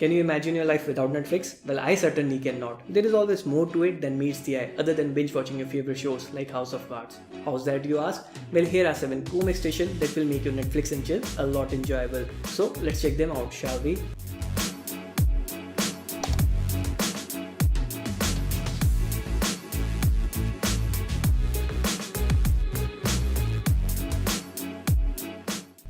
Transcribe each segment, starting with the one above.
Can you imagine your life without Netflix? Well, I certainly cannot. There is always more to it than meets the eye, other than binge watching your favorite shows like House of Cards. How's that, you ask? Well, here are 7 Chrome extensions that will make your Netflix and chill a lot enjoyable. So let's check them out, shall we?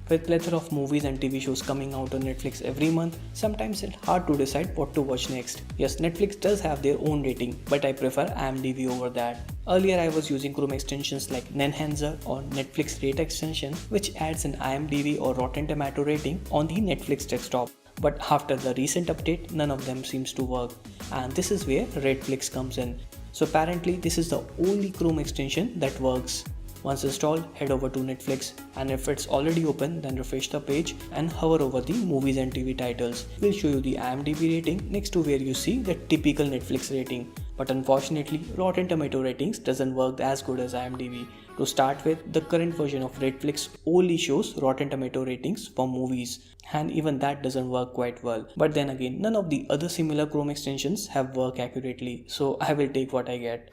With plethora of movies and TV shows coming out on Netflix every month, sometimes it's hard to decide what to watch next. Yes, Netflix does have their own rating, but I prefer IMDb over that. Earlier I was using Chrome extensions like Nenhancer or Netflix Rate extension, which adds an IMDb or Rotten Tomato rating on the Netflix desktop. But after the recent update, none of them seems to work, and this is where Redflix comes in. So apparently this is the only Chrome extension that works. Once installed, head over to Netflix, and if it's already open, then refresh the page and hover over the movies and TV titles. It will show you the IMDb rating next to where you see the typical Netflix rating. But unfortunately, Rotten Tomato ratings doesn't work as good as IMDb. To start with, the current version of Redflix only shows Rotten Tomato ratings for movies, and even that doesn't work quite well. But then again, none of the other similar Chrome extensions have worked accurately, so I will take what I get.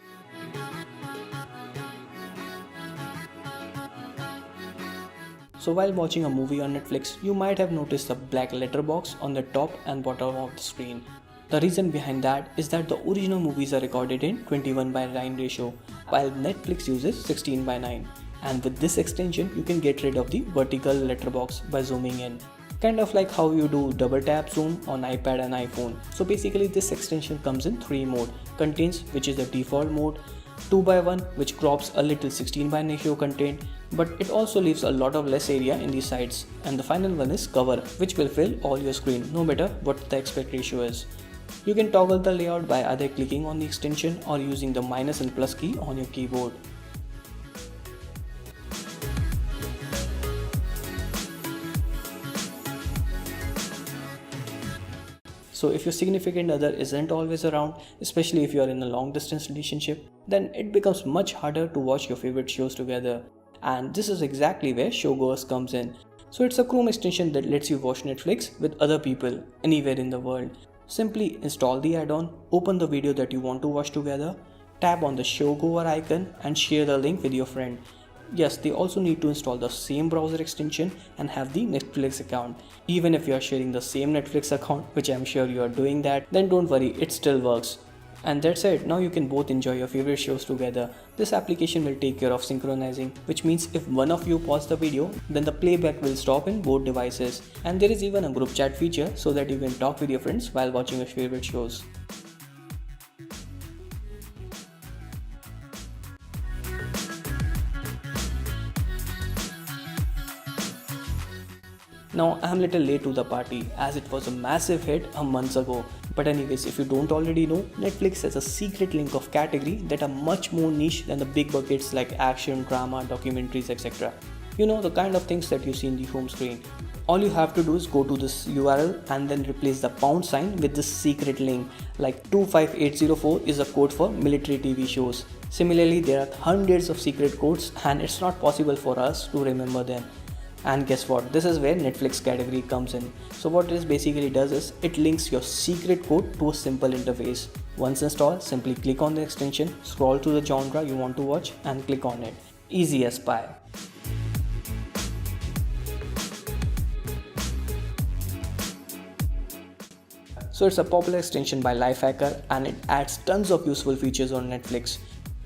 So while watching a movie on Netflix, you might have noticed a black letterbox on the top and bottom of the screen. The reason behind that is that the original movies are recorded in 21:9 ratio, while Netflix uses 16:9. And with this extension, you can get rid of the vertical letterbox by zooming in. Kind of like how you do double tap zoom on iPad and iPhone. So basically this extension comes in 3 mode. Contains, which is the default mode, 2:1, which crops a little 16:9 ratio content, but it also leaves a lot of less area in the sides, and the final one is cover, which will fill all your screen no matter what the aspect ratio is. You can toggle the layout by either clicking on the extension or using the minus and plus key on your keyboard. So if your significant other isn't always around, especially if you are in a long distance relationship, then it becomes much harder to watch your favorite shows together. And this is exactly where Showgoers comes in. So it's a Chrome extension that lets you watch Netflix with other people anywhere in the world. Simply install the add-on, open the video that you want to watch together, tap on the Showgoer icon and share the link with your friend. Yes, they also need to install the same browser extension and have the Netflix account. Even if you are sharing the same Netflix account, which I'm sure you are doing that, then don't worry, it still works. And that's it, now you can both enjoy your favorite shows together. This application will take care of synchronizing, which means if one of you pause the video, then the playback will stop in both devices. And there is even a group chat feature so that you can talk with your friends while watching your favorite shows. Now I'm little late to the party as it was a massive hit a month ago. But anyways, if you don't already know, Netflix has a secret link of category that are much more niche than the big buckets like action, drama, documentaries, etc. You know, the kind of things that you see in the home screen. All you have to do is go to this URL and then replace the pound sign with this secret link. Like 25804 is a code for military TV shows. Similarly, there are hundreds of secret codes and it's not possible for us to remember them. And guess what, this is where Netflix category comes in. So what this basically does is it links your secret code to a simple interface. Once installed, simply click on the extension, scroll to the genre you want to watch and click on it. Easy as pie. So it's a popular extension by Lifehacker and it adds tons of useful features on Netflix,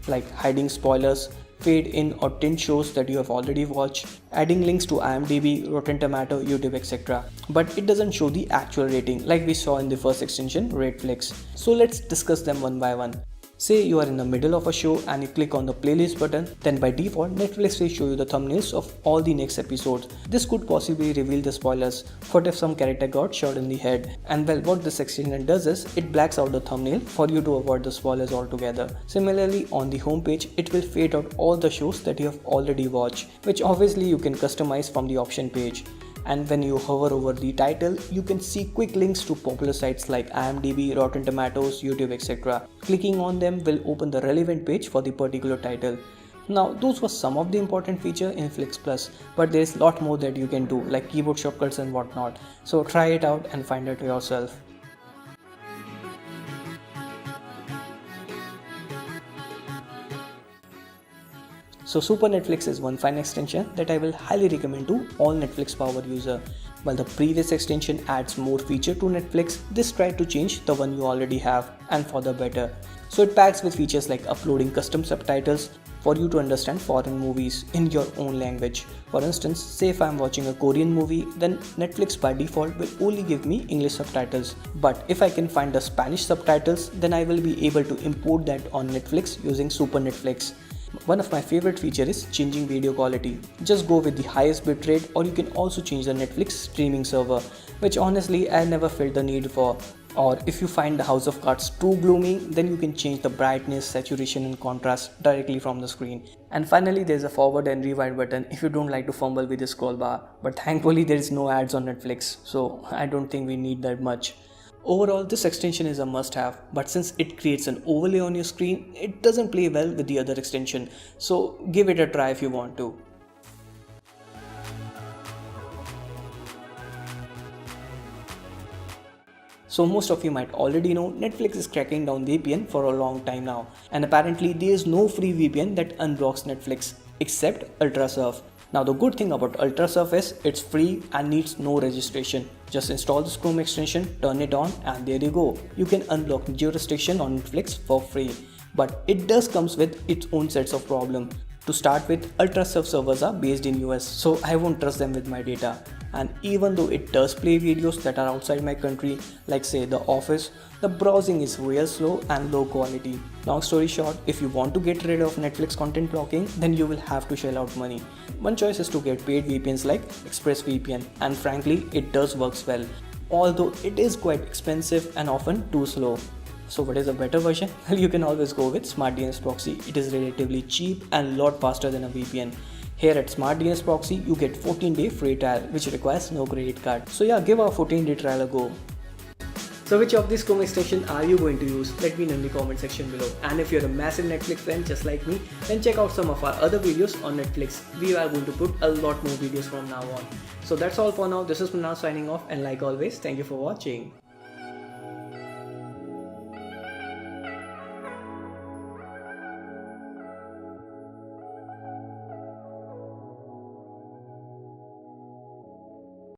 like hiding spoilers, fade in or tint shows that you have already watched, adding links to IMDb, Rotten Tomato, YouTube, etc. But it doesn't show the actual rating like we saw in the first extension, Redflix. So let's discuss them one by one. Say you are in the middle of a show and you click on the playlist button, then by default Netflix will show you the thumbnails of all the next episodes. This could possibly reveal the spoilers. What if some character got shot in the head? And well, what this extension does is it blacks out the thumbnail for you to avoid the spoilers altogether. Similarly, on the homepage it will fade out all the shows that you have already watched, which obviously you can customize from the option page. And when you hover over the title, you can see quick links to popular sites like IMDb, Rotten Tomatoes, YouTube, etc. Clicking on them will open the relevant page for the particular title. Now, those were some of the important features in Flix Plus, but there is a lot more that you can do, like keyboard shortcuts and whatnot. So try it out and find it yourself. So Super Netflix is one fine extension that I will highly recommend to all Netflix power user. While the previous extension adds more feature to Netflix, this tried to change the one you already have and for the better. So it packs with features like uploading custom subtitles for you to understand foreign movies in your own language. For instance, say if I am watching a Korean movie, then Netflix by default will only give me English subtitles. But if I can find the Spanish subtitles, then I will be able to import that on Netflix using Super Netflix. One of my favorite feature is changing video quality. Just go with the highest bitrate, or you can also change the Netflix streaming server, which honestly I never felt the need for. Or if you find the House of Cards too gloomy, then you can change the brightness, saturation and contrast directly from the screen. And finally, there's a forward and rewind button if you don't like to fumble with the scroll bar. But thankfully there is no ads on Netflix, so I don't think we need that much. Overall, this extension is a must-have, but since it creates an overlay on your screen, it doesn't play well with the other extension, so give it a try if you want to. So most of you might already know Netflix is cracking down VPN for a long time now, and apparently there is no free VPN that unblocks Netflix except UltraSurf. Now the good thing about UltraSurf is it's free and needs no registration. Just install this Chrome extension, turn it on, and there you go. You can unblock jurisdiction on Netflix for free. But it does comes with its own sets of problems. To start with, UltraSurf servers are based in US, so I won't trust them with my data. And even though it does play videos that are outside my country, like say The Office, the browsing is real slow and low quality. Long story short, if you want to get rid of Netflix content blocking, then you will have to shell out money. One choice is to get paid VPNs like ExpressVPN, and frankly, it does works well, although it is quite expensive and often too slow. So what is a better version? Well, you can always go with SmartDNS Proxy. It is relatively cheap and lot faster than a VPN. Here at SmartDNS Proxy, you get 14-day free trial, which requires no credit card. So yeah, give our 14-day trial a go. So which of these Chrome extension are you going to use? Let me know in the comment section below. And if you're a massive Netflix fan just like me, then check out some of our other videos on Netflix. We are going to put a lot more videos from now on. So that's all for now. This is Munna signing off, and like always, thank you for watching.